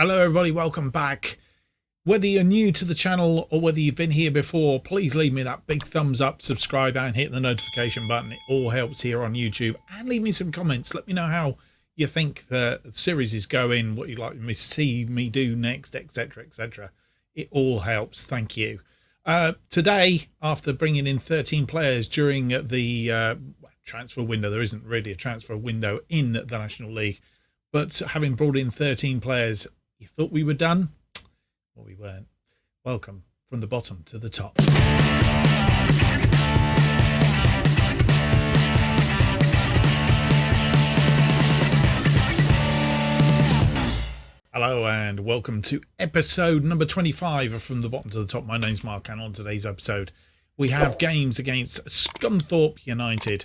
Hello everybody, welcome back. Whether you're new to the channel or whether you've been here before, please leave me that big thumbs up, subscribe and hit the notification button. It all helps here on YouTube. And leave me some comments. Let me know how you think the series is going, what you'd like me to see me do next, etc, etc. It all helps. Thank you. Today, after bringing in 13 players during the transfer window, there isn't really a transfer window in the National League, but having brought in 13 players, you thought we were done? Well, we weren't. Welcome from the bottom to the top. Hello and welcome to episode number 25 of From the Bottom to the Top. My name's Mark, and on today's episode we have games against Scunthorpe United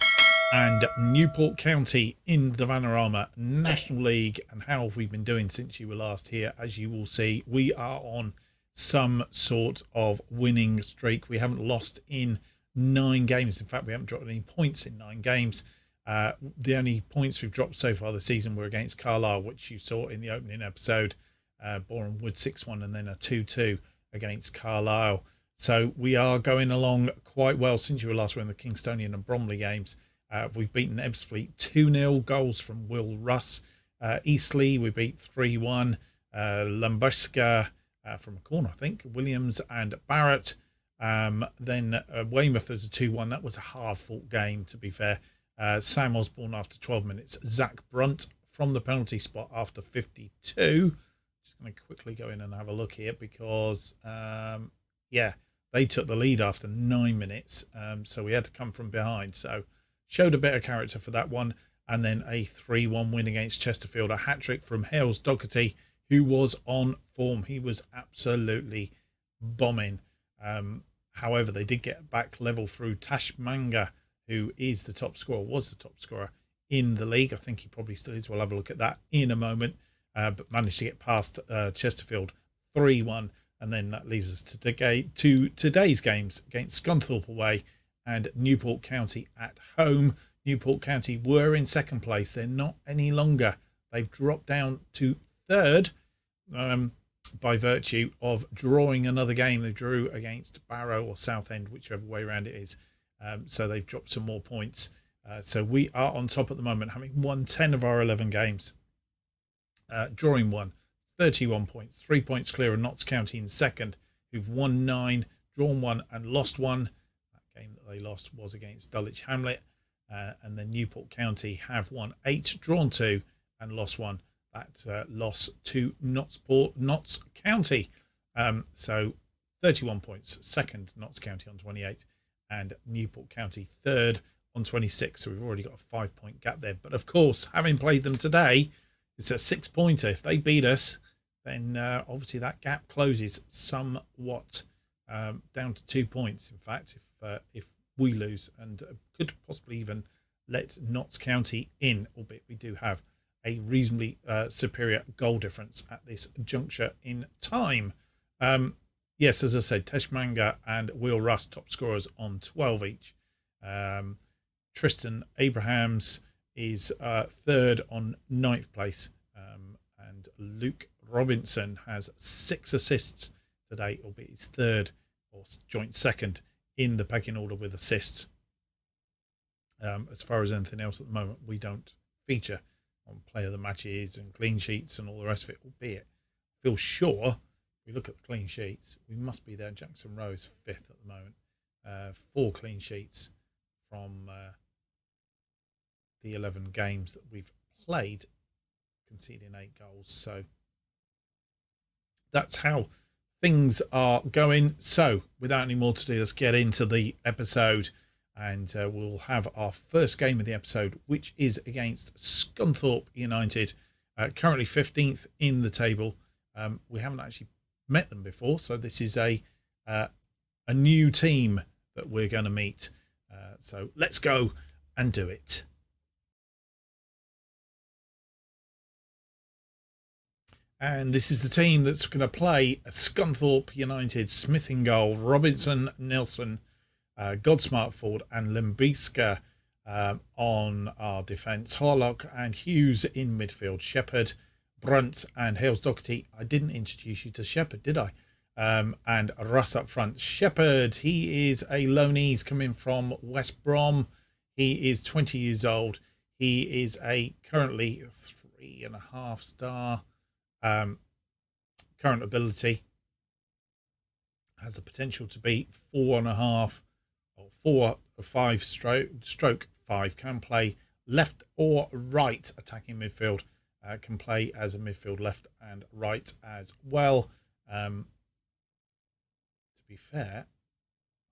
and Newport County in the Vanarama National League. And how have we been doing since you were last here? As you will see, we are on some sort of winning streak. We haven't lost in 9 games. In fact, we haven't dropped any points in 9 games. The only points we've dropped so far this season were against Carlisle, which you saw in the opening episode. Boreham Wood 6-1 and then a 2-2 against Carlisle. So we are going along quite well since you were last in the Kingstonian and Bromley games. We've beaten Ebbsfleet 2-0, goals from Will Russ. Eastleigh we beat 3-1. Lamberska from a corner, I think. Williams and Barrett. Then Weymouth as a 2-1. That was a hard-fought game, to be fair. Sam Osborne after 12 minutes. Zach Brunt from the penalty spot after 52. Just going to quickly go in and have a look here because, yeah, they took the lead after 9 minutes. So we had to come from behind. So showed a bit of character for that one. And then a 3-1 win against Chesterfield. A hat-trick from Hales Doherty, who was on form. He was absolutely bombing. However, they did get back level through Tashmanga, who is the top scorer, was the top scorer in the league. I think he probably still is. We'll have a look at that in a moment. But managed to get past Chesterfield 3-1. And then that leaves us to today's games against Scunthorpe away and Newport County at home. Newport County were in second place. They're not any longer. They've dropped down to third by virtue of drawing another game. They drew against Barrow or Southend, whichever way around it is. So they've dropped some more points. So we are on top at the moment, having won 10 of our 11 games. Drawing 1, 31 points, 3 points clear of Notts County in second, who've won 9, drawn 1 and lost 1. That game that they lost was against Dulwich Hamlet. And then Newport County have won 8, drawn 2 and lost 1. That loss to Notts County. So 31 points, second Notts County on 28 and Newport County third on 26. So we've already got a 5-point gap there. But of course, having played them today, it's a 6-pointer. If they beat us, then obviously that gap closes somewhat down to 2 points. In fact, if we lose, and could possibly even let Notts County in, albeit we do have a reasonably superior goal difference at this juncture in time. Yes, as I said, Teshmanga and Will Russ top scorers on 12 each. Tristan Abrahams is third on 9th place. And Luke Robinson has 6 assists today, albeit he's third or joint second in the pecking order with assists. As far as anything else at the moment, we don't feature on player of the matches and clean sheets and all the rest of it, albeit I feel sure if we look at the clean sheets, we must be there. Jackson Rowe is 5th at the moment. 4 clean sheets from the 11 games that we've played, conceding 8 goals. So that's how things are going. So without any more to do, let's get into the episode. And we'll have our first game of the episode, which is against Scunthorpe United, currently 15th in the table. We haven't actually met them before, so this is a new team that we're going to meet. So let's go and do it. And this is the team that's going to play Scunthorpe United. Smith in goal, Robinson, Nelson, Godsmart, Ford and Limbiska on our defence. Harlock and Hughes in midfield. Shepherd, Brunt and Hales Doherty. I didn't introduce you to Shepherd, did I? And Russ up front. Shepherd, he is a loanee. He's coming from West Brom. He is 20 years old. He is a currently 3.5 star current ability. Has the potential to be 4.5 or 4 or 5 stroke 5. Can play left or right attacking midfield. Can play as a midfield left and right as well. To be fair,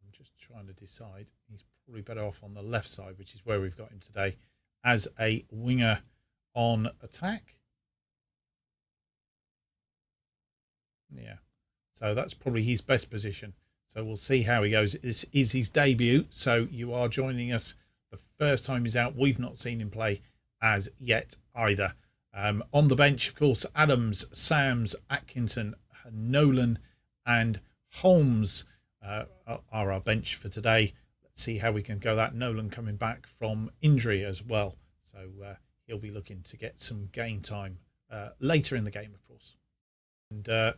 I'm just trying to decide. He's probably better off on the left side, which is where we've got him today, as a winger on attack. Yeah, so that's probably his best position. So we'll see how he goes. This is his debut, so you are joining us the first time he's out. We've not seen him play as yet either. On the bench, of course, Adams, Sams, Atkinson, Nolan and Holmes are our bench for today. Let's see how we can go that. Nolan coming back from injury as well. So he'll be looking to get some game time later in the game, of course. And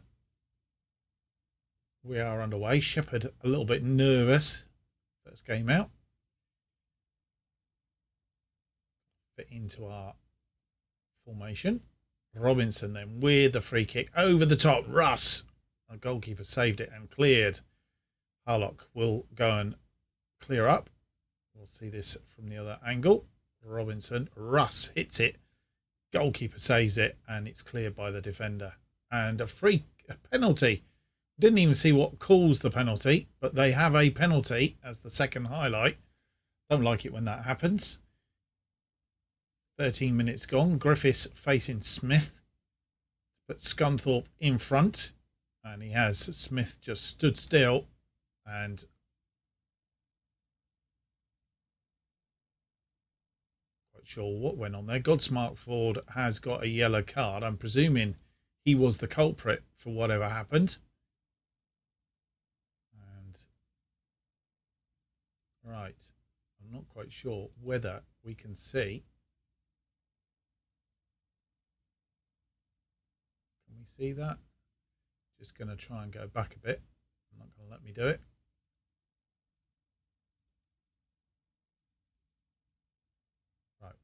we are underway. Shepherd a little bit nervous. First game out. Fit into our formation. Robinson then with the free kick over the top. Russ, our goalkeeper, saved it and cleared. Harlock will go and clear up. We'll see this from the other angle. Robinson, Russ hits it. Goalkeeper saves it and it's cleared by the defender. And a penalty. Didn't even see what caused the penalty, but they have a penalty as the second highlight. Don't like it when that happens. 13 minutes gone. Griffiths facing Smith. Put Scunthorpe in front. And he has. Smith just stood still. And quite sure what went on there. Godsmark Ford has got a yellow card. I'm presuming he was the culprit for whatever happened. And right. I'm not quite sure whether we can see. See that? Just going to try and go back a bit. I'm not going to let me do it. Right.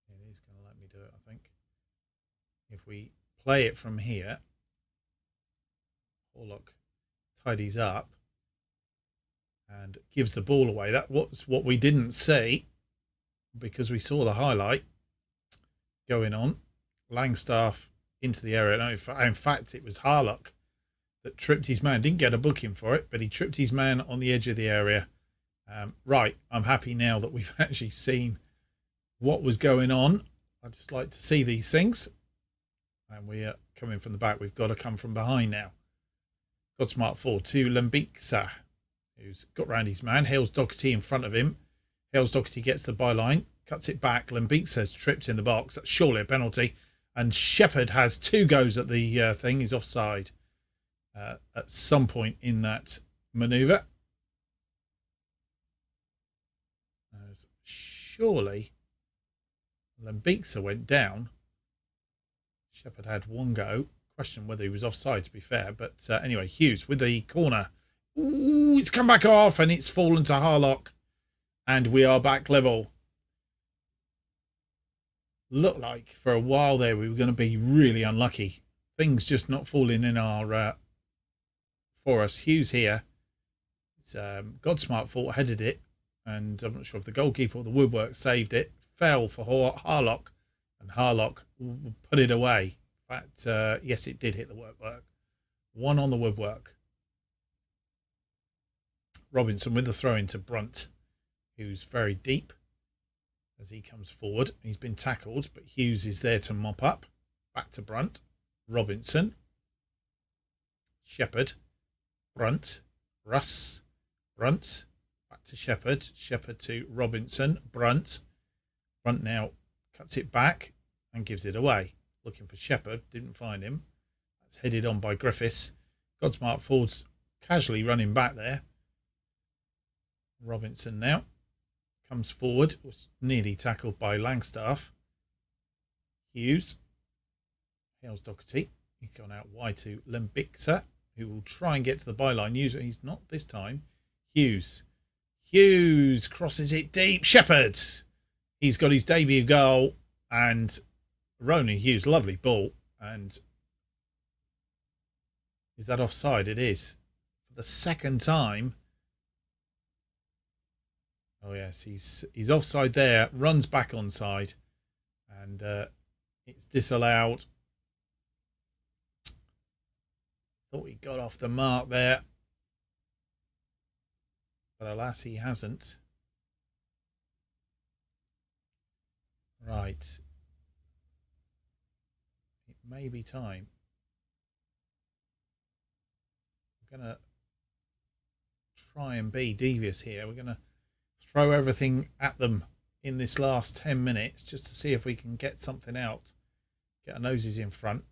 It is going to let me do it, I think. If we play it from here, Horlock tidies up and gives the ball away. That was what we didn't see because we saw the highlight going on. Langstaff into the area. No, in fact, it was Harlock that tripped his man. Didn't get a booking for it, but he tripped his man on the edge of the area. Right, I'm happy now that we've actually seen what was going on. I just like to see these things. And we are coming from the back. We've got to come from behind now. Godsmart forward to Lembiksa, who's got round his man. Hales Doherty in front of him. Hales Doherty gets the byline, cuts it back. Lembiksa's tripped in the box. That's surely a penalty. And Shepherd has 2 goes at the thing. He's offside at some point in that manoeuvre. Surely Lembiksa went down. Shepherd had 1 go. Question whether he was offside, to be fair. But anyway, Hughes with the corner. Ooh, it's come back off and it's fallen to Harlock. And we are back level. Looked like for a while there we were going to be really unlucky. Things just not falling in our for us. Hughes here. It's Godsmart thought headed it, and I'm not sure if the goalkeeper or the woodwork saved it. Fell for Harlock, and Harlock put it away. In fact, yes, it did hit the woodwork. 1 on the woodwork. Robinson with the throw into Brunt, who's very deep. As he comes forward, he's been tackled, but Hughes is there to mop up. Back to Brunt. Robinson. Shepherd. Brunt. Russ. Brunt. Back to Shepherd. Shepherd to Robinson. Brunt. Brunt now cuts it back and gives it away. Looking for Shepherd. Didn't find him. That's headed on by Griffiths. Godsmart Ford's casually running back there. Robinson now. Comes forward, was nearly tackled by Langstaff. Hughes. Hales Doherty. He's gone out wide to Lembixa, who will try and get to the byline. He's not this time. Hughes. Hughes crosses it deep. Shepherd. He's got his debut goal. And Ronan Hughes, lovely ball. And is that offside? It is. For the second time. Oh, yes, he's offside there. Runs back onside. And it's disallowed. Thought he got off the mark there. But alas, he hasn't. Right. It may be time. We're going to try and be devious here. We're going to throw everything at them in this last 10 minutes just to see if we can get something out. Get our noses in front.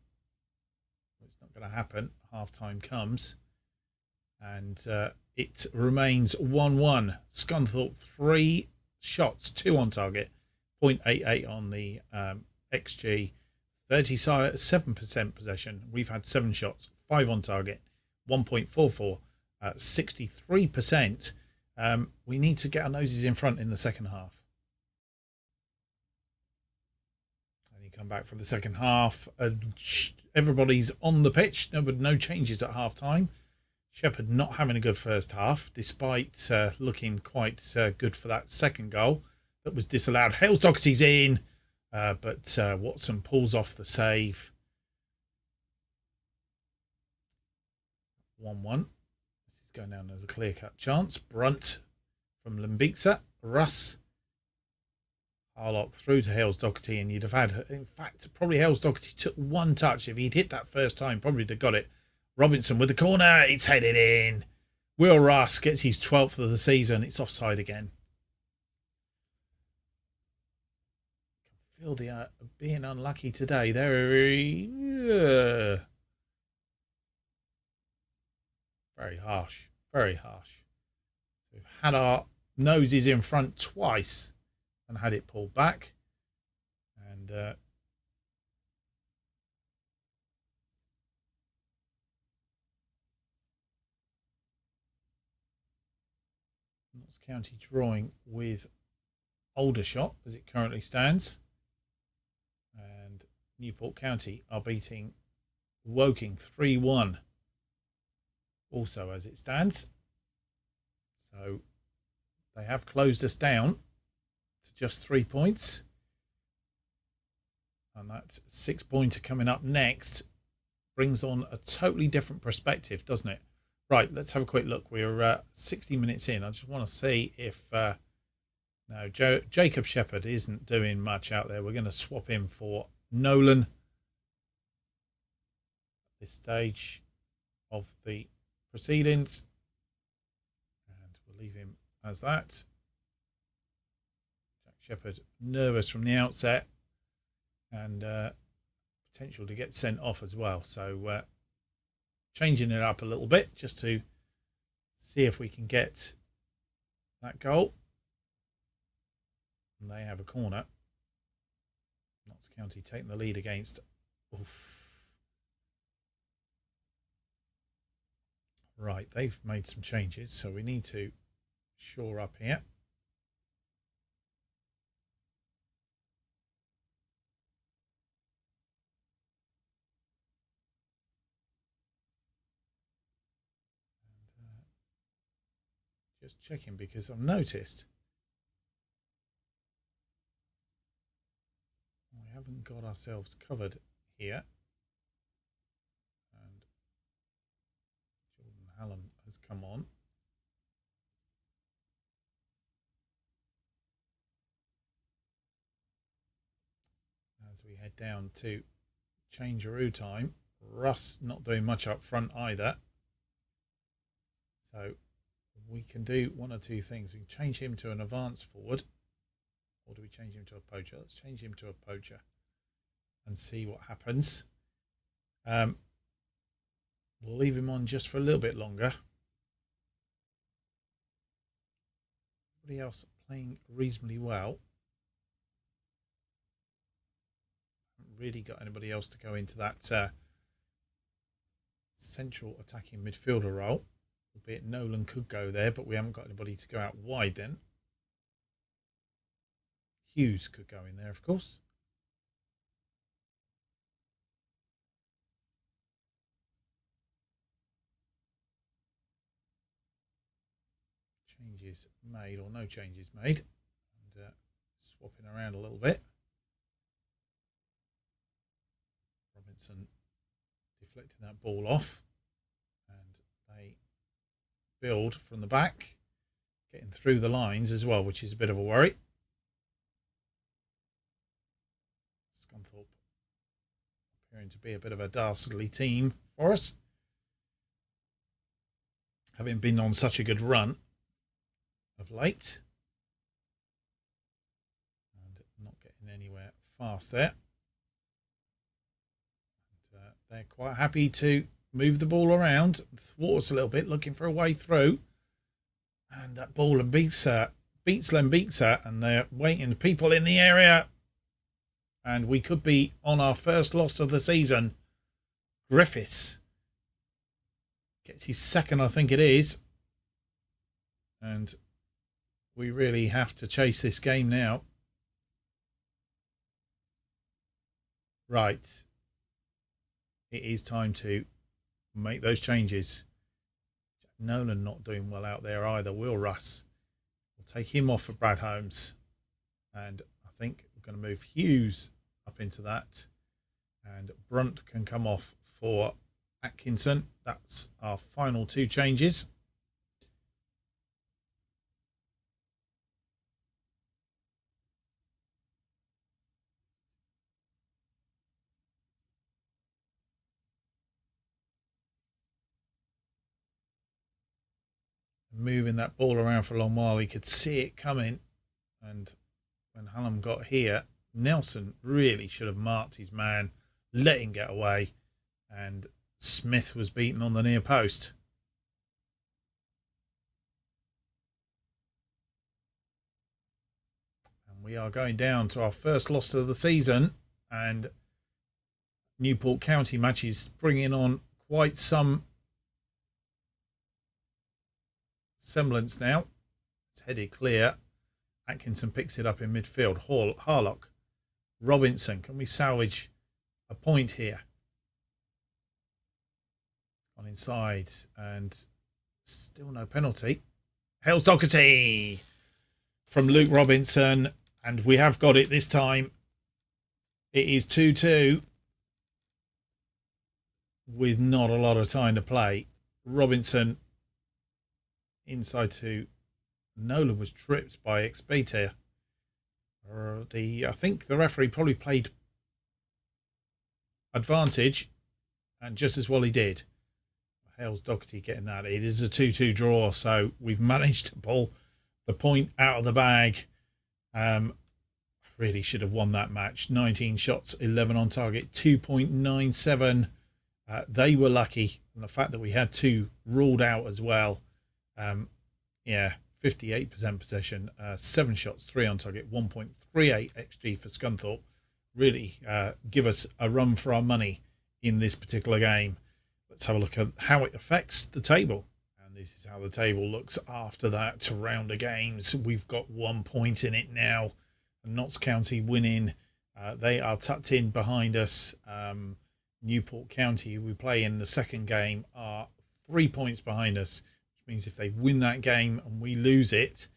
It's not going to happen. Half time comes. And it remains 1-1. Scunthorpe 3 shots, 2 on target, 0.88 on the XG, 37% possession. We've had 7 shots, 5 on target, 1.44, 63%. We need to get our noses in front in the second half. And you come back for the second half. Everybody's on the pitch. No changes at half time. Shepherd not having a good first half, despite looking quite good for that second goal that was disallowed. Hales Doherty's in, but Watson pulls off the save. 1-1. This is going down as a clear-cut chance. Brunt from Lembixa. Russ. Harlock through to Hales Doherty, and you'd have had, in fact, probably Hales Doherty took one touch. If he'd hit that first time, probably would have got it. Robinson with the corner. It's headed in. Will Russ gets his 12th of the season. It's offside again. I feel they are being unlucky today. They're very harsh. Very harsh. We've had our noses in front twice and had it pulled back. And Notts County drawing with Aldershot as it currently stands. And Newport County are beating Woking 3-1 also as it stands. So they have closed us down to just 3 points. And that 6-pointer coming up next brings on a totally different perspective, doesn't it? Right, let's have a quick look. We're 60 minutes in. I just want to see if... no, Jacob Shepherd isn't doing much out there. We're going to swap him for Nolan at this stage of the proceedings. And we'll leave him as that. Jack Shepherd nervous from the outset and potential to get sent off as well. So changing it up a little bit just to see if we can get that goal. And they have a corner. Notts County taking the lead against. Oof. Right, they've made some changes, so we need to shore up here. And, just checking because I've noticed we haven't got ourselves covered here. And Jordan Hallam has come on. As we head down to changeroo time. Russ not doing much up front either. So we can do one or two things. We can change him to an advance forward. Or do we change him to a poacher? Let's change him to a poacher and see what happens. We'll leave him on just for a little bit longer. Everybody else playing reasonably well. really got anybody else to go into that central attacking midfielder role. Albeit Nolan could go there, but we haven't got anybody to go out wide then. Hughes could go in there, of course. Changes made or no changes made. And swapping around a little bit. Robinson deflecting that ball off. And they build from the back. Getting through the lines as well, which is a bit of a worry. Scunthorpe appearing to be a bit of a dastardly team for us. Having been on such a good run of late. And not getting anywhere fast there. And, they're quite happy to move the ball around, thwart us a little bit, looking for a way through. And that ball beats Lembeeksa, and they're waiting. People in the area. And we could be on our first loss of the season. Griffiths gets his second, I think it is. And we really have to chase this game now. Right. It is time to make those changes. Nolan not doing well out there either. Will Russ. We'll take him off for Brad Holmes. And I think we're going to move Hughes up into that. And Brunt can come off for Atkinson. That's our final two changes. Moving that ball around for a long while, he could see it coming, and when Hallam got here, Nelson really should have marked his man, let him get away, and Smith was beaten on the near post. And we are going down to our first loss of the season, and Newport County matches bringing on quite some semblance now. It's headed clear. Atkinson picks it up in midfield. Harlock. Robinson. Can we salvage a point here? On inside and still no penalty. Hales Doherty from Luke Robinson, and we have got it this time. It is 2-2 with not a lot of time to play. Robinson inside to Nolan was tripped by Expete. I think the referee probably played advantage, and just as well he did. Hales Doherty getting that. It is a 2-2 draw, so we've managed to pull the point out of the bag. Really should have won that match. 19 shots, 11 on target, 2.97. They were lucky, and the fact that we had two ruled out as well. 58% possession, 7 shots, 3 on target, 1.38 XG for Scunthorpe. Really give us a run for our money in this particular game. Let's have a look at how it affects the table. And this is how the table looks after that round of games. We've got 1 point in it now. Notts County winning. They are tucked in behind us. Newport County, who we play in the second game, are 3 points behind us. Means if they win that game and we lose it,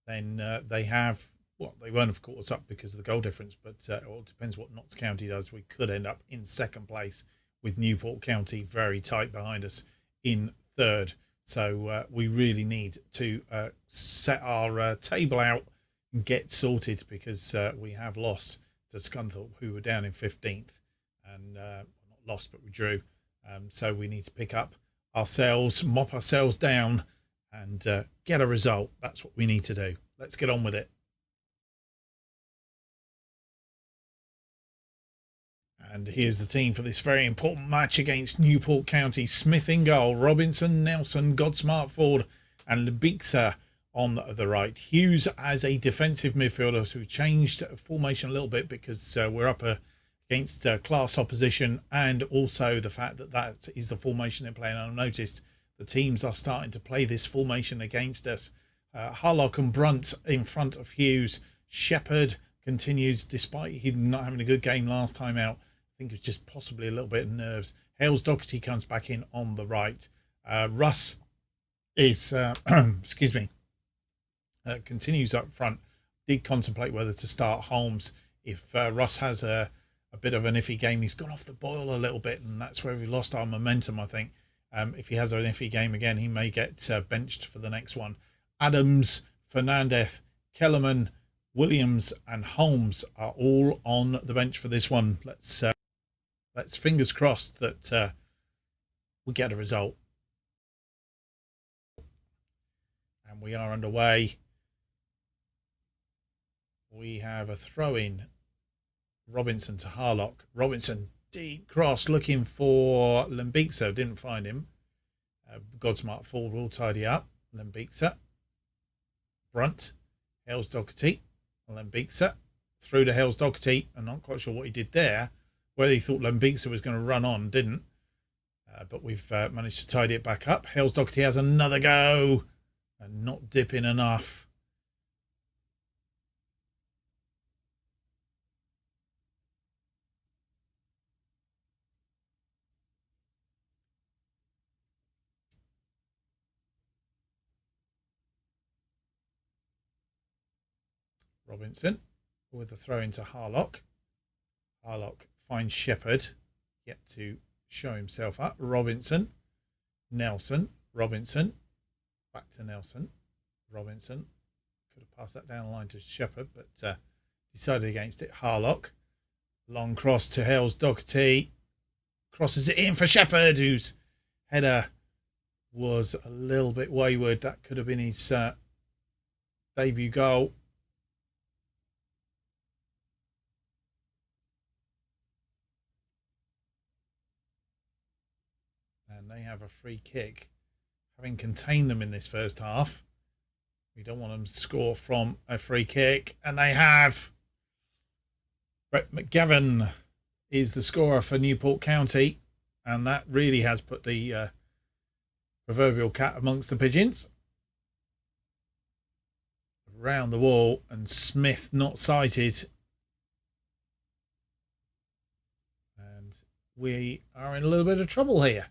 then they have, well, they won't have caught us up because of the goal difference, but it depends what Notts County does. We could end up in second place with Newport County very tight behind us in third. So we really need to set our table out and get sorted, because we have lost to Scunthorpe, who were down in 15th, and not lost, but we drew. So we need to pick up ourselves, mop ourselves down, and get a result. That's what we need to do. Let's get on with it. And here's the team for this very important match against Newport County. Smith in goal, Robinson, Nelson, Godsmart, Ford, and Lembeeksa on the right. Hughes as a defensive midfielder, so we changed formation a little bit because we're up against class opposition, and also the fact that that is the formation they're playing. I've noticed the teams are starting to play this formation against us. Harlock and Brunt in front of Hughes. Shepherd continues, despite him not having a good game last time out. I think it's just possibly a little bit of nerves. Hales Doherty comes back in on the right. Russ is, excuse me, continues up front. Did contemplate whether to start Holmes. If Russ has a bit of an iffy game, he's gone off the boil a little bit, and that's where we lost our momentum, I think. If he has an iffy game again, he may get benched for the next one. Adams, Fernandez, Kellerman, Williams and Holmes are all on the bench for this one. Let's fingers crossed that we get a result. And we are underway. We have a throw-in. Robinson to Harlock. Robinson, deep cross, looking for Lembitsa. Didn't find him. Godsmart forward will tidy up. Lembitsa. Brunt. Hales Doherty. Lembitsa. Through to Hales Doherty. I'm not quite sure what he did there. Whether he thought Lembitsa was going to run on, didn't. But we've managed to tidy it back up. Hales Doherty has another go. And not dipping enough. Robinson with a throw into Harlock. Harlock finds Shepherd, yet to show himself up. Robinson, Nelson, Robinson, back to Nelson. Robinson could have passed that down the line to Shepherd, but decided against it. Harlock, long cross to Hales Doherty, crosses it in for Shepherd, whose header was a little bit wayward. That could have been his debut goal. And they have a free kick. Having contained them in this first half, we don't want them to score from a free kick. And they have. Brett McGavin is the scorer for Newport County. And that really has put the proverbial cat amongst the pigeons. Round the wall, and Smith not sighted. And we are in a little bit of trouble here.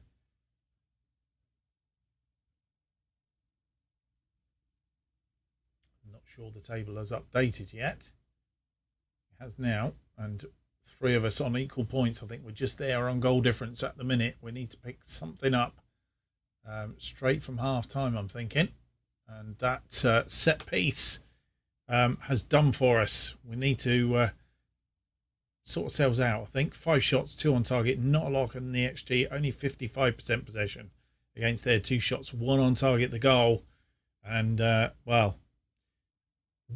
Sure the table has updated yet. It has now, and three of us on equal points. I think we're just there on goal difference at the minute. We need to pick something up straight from half time, I'm thinking, and that set piece has done for us. We need to sort ourselves out. I think 5 shots, 2 on target, not a lot in the XG, only 55% possession against their 2 shots, 1 on target, the goal, and well.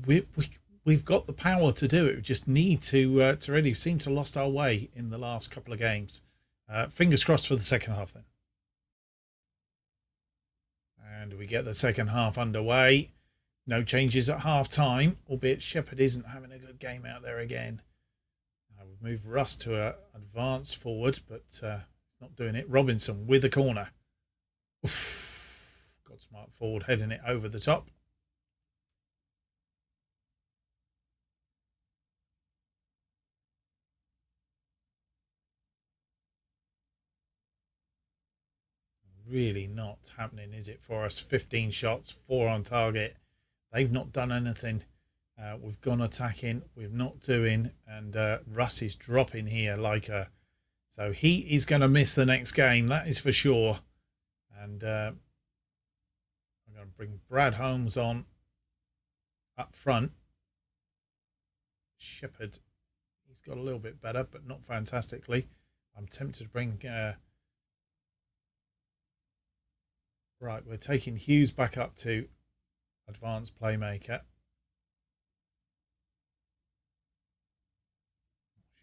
We've got the power to do it. We just need to really seem to lost our way in the last couple of games. Fingers crossed for the second half then. And we get the second half underway. No changes at half time, albeit Shepherd isn't having a good game out there again. We've moved Russ to an advance forward, but he's not doing it. Robinson with the corner. Oof. Godsmart forward, heading it over the top. Really not happening, is it, for us? 15 shots, 4 on target. They've not done anything. We've gone attacking. We're not doing. And Russ is dropping here like a... So he is going to miss the next game. That is for sure. And I'm going to bring Brad Holmes on up front. Shepherd, he's got a little bit better, but not fantastically. I'm tempted to bring... Right, we're taking Hughes back up to advanced playmaker.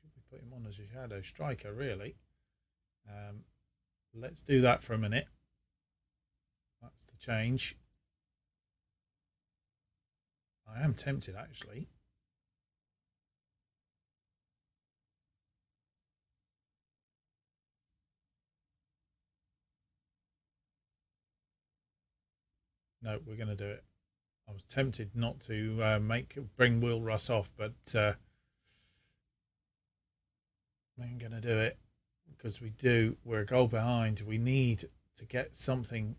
Should we put him on as a shadow striker, really? Let's do that for a minute. That's the change. I am tempted, actually. No, we're going to do it. I was tempted not to bring Will Russ off, but we ain't going to do it because we're a goal behind. We need to get something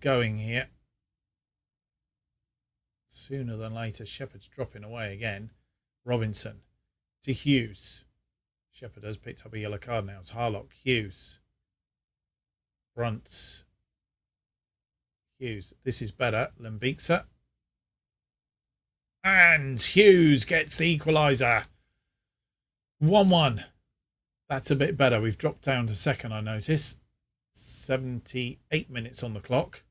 going here. Sooner than later, Shepherd's dropping away again. Robinson to Hughes. Shepherd has picked up a yellow card now. It's Harlock. Hughes. Brunt. Hughes. This is better. Lembiksa. And Hughes gets the equaliser. 1-1. That's a bit better. We've dropped down to second, I notice. 78 minutes on the clock.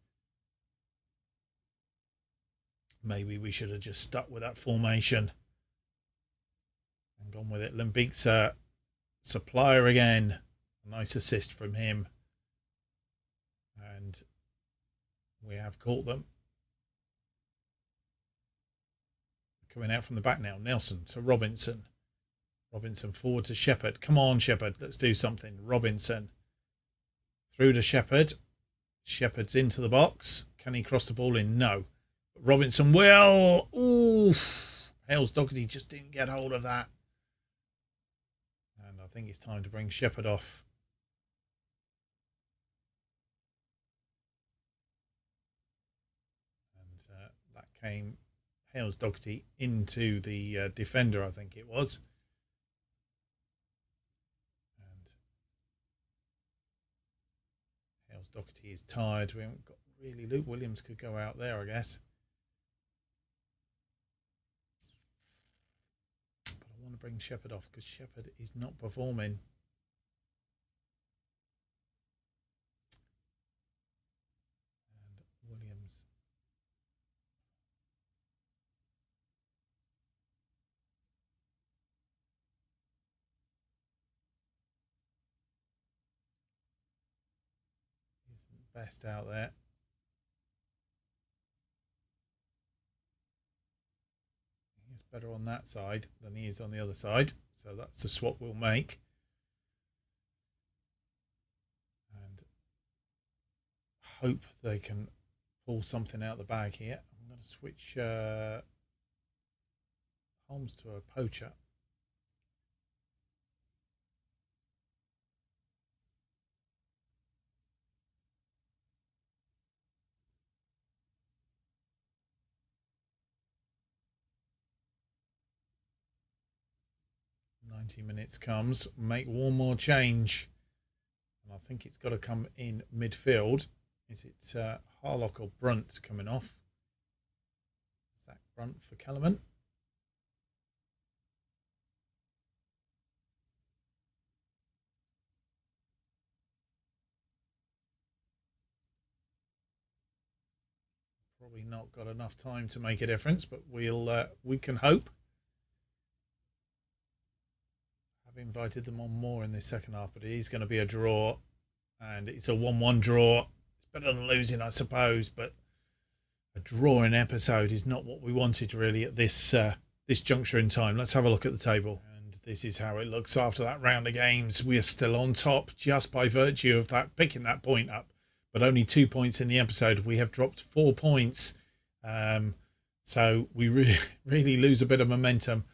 Maybe we should have just stuck with that formation and gone with it. Lembiksa, supplier again. A nice assist from him. And we have caught them. Coming out from the back now. Nelson to Robinson. Robinson forward to Shepherd. Come on, Shepherd. Let's do something. Robinson. Through to Shepherd. Shepherd's into the box. Can he cross the ball in? No. But Robinson will. Oof. Hales Doherty just didn't get hold of that. And I think it's time to bring Shepherd off. And that came Hales Doherty into the defender, I think it was. Doherty is tired. We haven't got really. Luke Williams could go out there, I guess. But I want to bring Shepherd off because Shepherd is not performing. And Williams. Best out there. He's better on that side than he is on the other side. So that's the swap we'll make. And hope they can pull something out the bag here. I'm going to switch Holmes to a poacher. Minutes comes, make one more change, and I think it's got to come in midfield. Is it Harlock or Brunt coming off? Zach Brunt for Kellerman. Probably not got enough time to make a difference, but we can hope. I've invited them on more in this second half, but it is going to be a draw, and it's a 1-1 draw. It's better than losing, I suppose, but a drawing episode is not what we wanted really at this juncture in time. Let's have a look at the table, and this is how it looks after that round of games. We are still on top just by virtue of that picking that point up, but only 2 points in the episode. We have dropped 4 points, so we really lose a bit of momentum.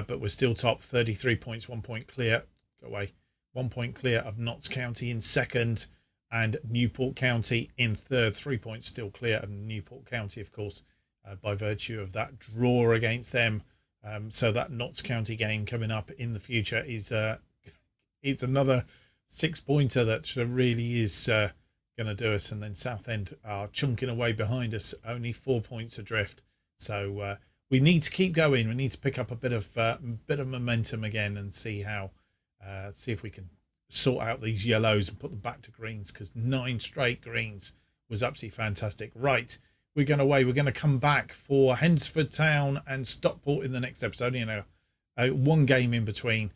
But we're still top, 33 points, 1 point clear. Go away. 1 point clear of Notts County in second and Newport County in third. 3 points still clear of Newport County, of course, by virtue of that draw against them. So that Notts County game coming up in the future is it's another 6-pointer that really is going to do us. And then Southend are chunking away behind us, only 4 points adrift. So we need to keep going. We need to pick up a bit of momentum again and see if we can sort out these yellows and put them back to greens, because 9 straight greens was absolutely fantastic. Right, we're going away. We're going to come back for Hednesford Town and Stockport in the next episode. You know, one game in between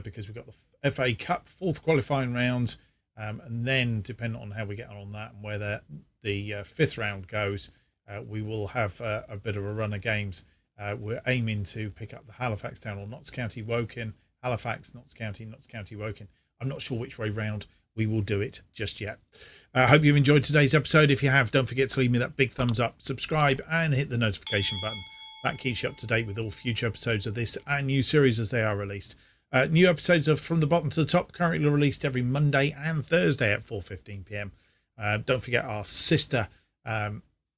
because we've got the FA Cup 4th qualifying round, and then depending on how we get on that and where the 5th round goes, we will have a bit of a run of games. We're aiming to pick up the Halifax Town or Notts County Woking, Halifax, Notts County Woking. I'm not sure which way round we will do it just yet. I hope you've enjoyed today's episode. If you have, don't forget to leave me that big thumbs up, subscribe, and hit the notification button. That keeps you up to date with all future episodes of this and new series as they are released. New episodes of From the Bottom to the Top, currently released every Monday and Thursday at 4:15 p.m. Don't forget our sister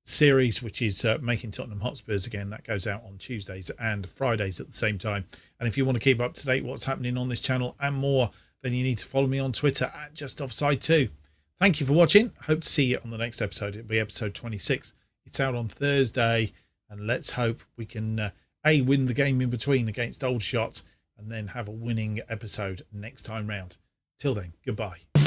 series, which is Making Tottenham Hotspurs again. That goes out on Tuesdays and Fridays at the same time. And if you want to keep up to date what's happening on this channel and more, then you need to follow me on Twitter at JustOffside2. Thank you for watching. Hope to see you on the next episode. It'll be episode 26. It's out on Thursday, and let's hope we can win the game in between against Old Shot, and then have a winning episode next time round. Till then, goodbye.